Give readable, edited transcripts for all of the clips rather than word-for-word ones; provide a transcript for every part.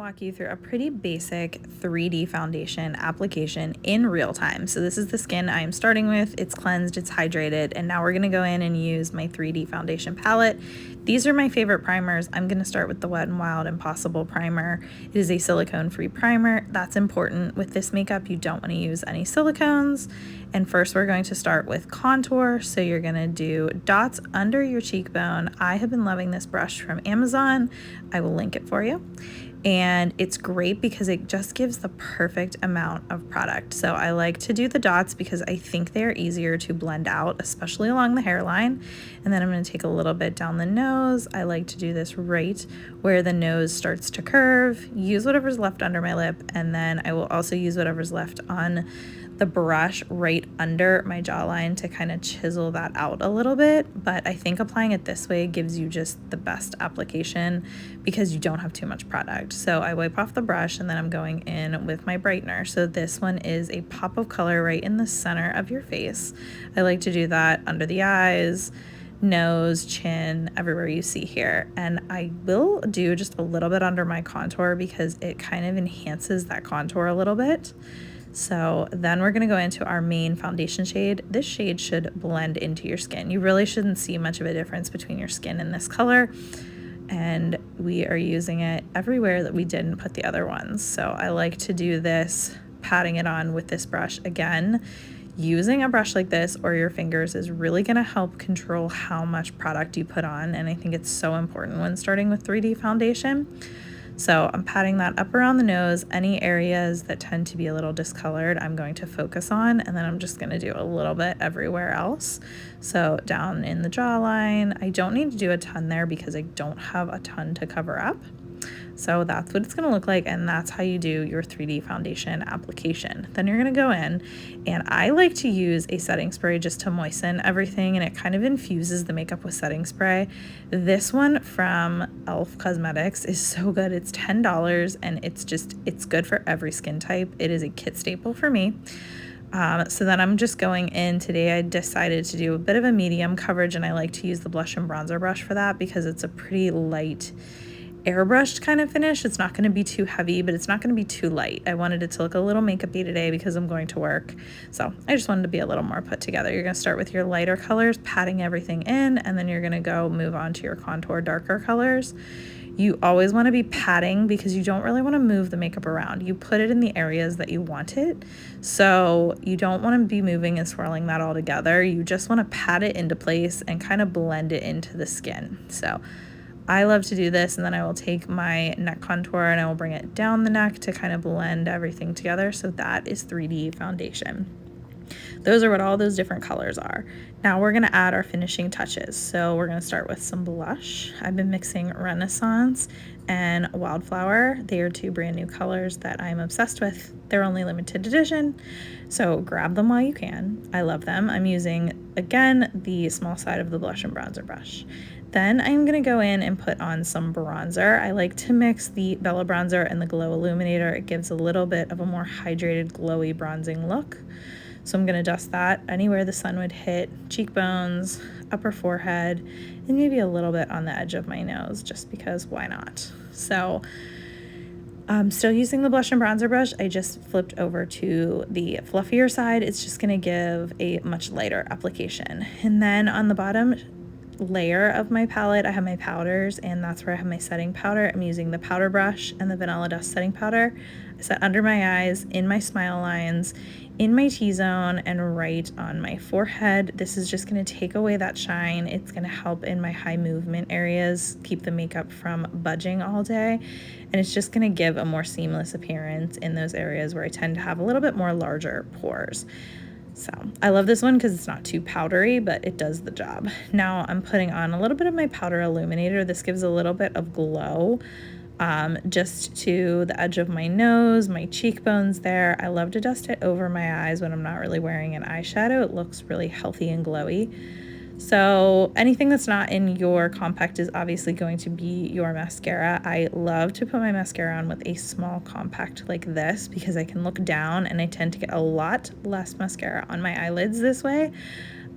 walk you through a pretty basic 3D foundation application in real time. So this is the skin I'm starting with. It's cleansed, it's hydrated, and now we're gonna go in and use my 3D foundation palette. These are my favorite primers. I'm gonna start with the Wet n Wild Impossible Primer. It is a silicone-free primer. That's important. With this makeup, you don't wanna use any silicones. And first we're going to start with contour. So you're gonna do dots under your cheekbone. I have been loving this brush from Amazon. I will link it for you. And it's great because it just gives the perfect amount of product. So I like to do the dots because I think they're easier to blend out, especially along the hairline. And then I'm going to take a little bit down the nose. I like to do this right where the nose starts to curve, use whatever's left under my lip, and then I will also use whatever's left on the brush right under my jawline to kind of chisel that out a little bit. But I think applying it this way gives you just the best application because you don't have too much product. So I wipe off the brush and then I'm going in with my brightener. So this one is a pop of color right in the center of your face. I like to do that under the eyes, nose, chin, everywhere you see here. And I will do just a little bit under my contour because it kind of enhances that contour a little bit. So then we're going to go into our main foundation shade. This shade should blend into your skin. You really shouldn't see much of a difference between your skin and this color. And we are using it everywhere that we didn't put the other ones. So I like to do this, patting it on with this brush. Again, using a brush like this or your fingers is really going to help control how much product you put on. And I think it's so important when starting with 3D foundation. So I'm patting that up around the nose. Any areas that tend to be a little discolored, I'm going to focus on, and then I'm just going to do a little bit everywhere else. So down in the jawline, I don't need to do a ton there because I don't have a ton to cover up. So that's what it's going to look like, and that's how you do your 3D foundation application. Then you're going to go in, and I like to use a setting spray just to moisten everything, and it kind of infuses the makeup with setting spray. This one from e.l.f. Cosmetics is so good. It's $10, and it's good for every skin type. It is a kit staple for me. So then I'm just going in today. I decided to do a bit of a medium coverage, and I like to use the blush and bronzer brush for that because it's a pretty light airbrushed kind of finish. It's not going to be too heavy, but it's not going to be too light. I wanted it to look a little makeup-y today because I'm going to work. So I just wanted to be a little more put together. You're going to start with your lighter colors, patting everything in, and then you're going to go move on to your contour darker colors. You always want to be patting because you don't really want to move the makeup around. You put it in the areas that you want it. So you don't want to be moving and swirling that all together. You just want to pat it into place and kind of blend it into the skin. So I love to do this, and then I will take my neck contour and I will bring it down the neck to kind of blend everything together. So that is 3D foundation. Those are what all those different colors are. Now we're going to add our finishing touches. So we're going to start with some blush. I've been mixing Renaissance and Wildflower. They are two brand new colors that I'm obsessed with. They're only limited edition, so grab them while you can. I love them. I'm using, again, the small side of the blush and bronzer brush. Then I'm going to go in and put on some bronzer. I like to mix the Bella Bronzer and the Glow Illuminator. It gives a little bit of a more hydrated, glowy bronzing look. So I'm going to dust that anywhere the sun would hit, cheekbones, upper forehead, and maybe a little bit on the edge of my nose, just because why not? So I'm still using the blush and bronzer brush. I just flipped over to the fluffier side. It's just going to give a much lighter application. And then on the bottom layer of my palette, I have my powders, and that's where I have my setting powder. I'm using the powder brush and the Vanilla Dust setting powder. I set under my eyes, in my smile lines, in my T-zone, and right on my forehead. This is just going to take away that shine. It's going to help in my high movement areas, keep the makeup from budging all day, and it's just going to give a more seamless appearance in those areas where I tend to have a little bit more larger pores. So I love this one because it's not too powdery, but it does the job. Now I'm putting on a little bit of my powder illuminator. This gives a little bit of glow just to the edge of my nose, my cheekbones there. I love to dust it over my eyes when I'm not really wearing an eyeshadow. It looks really healthy and glowy. So anything that's not in your compact is obviously going to be your mascara. I love to put my mascara on with a small compact like this because I can look down and I tend to get a lot less mascara on my eyelids this way.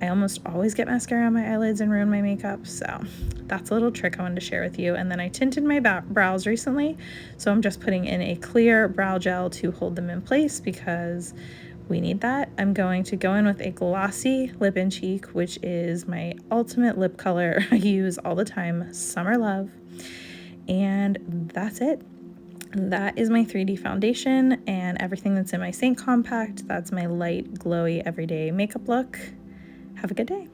I almost always get mascara on my eyelids and ruin my makeup, so that's a little trick I wanted to share with you. And then I tinted my brows recently, so I'm just putting in a clear brow gel to hold them in place because we need that. I'm going to go in with a glossy lip and cheek, which is my ultimate lip color I use all the time, Summer Love. And that's it. That is my 3D foundation and everything that's in my Seint compact. That's my light, glowy, everyday makeup look. Have a good day.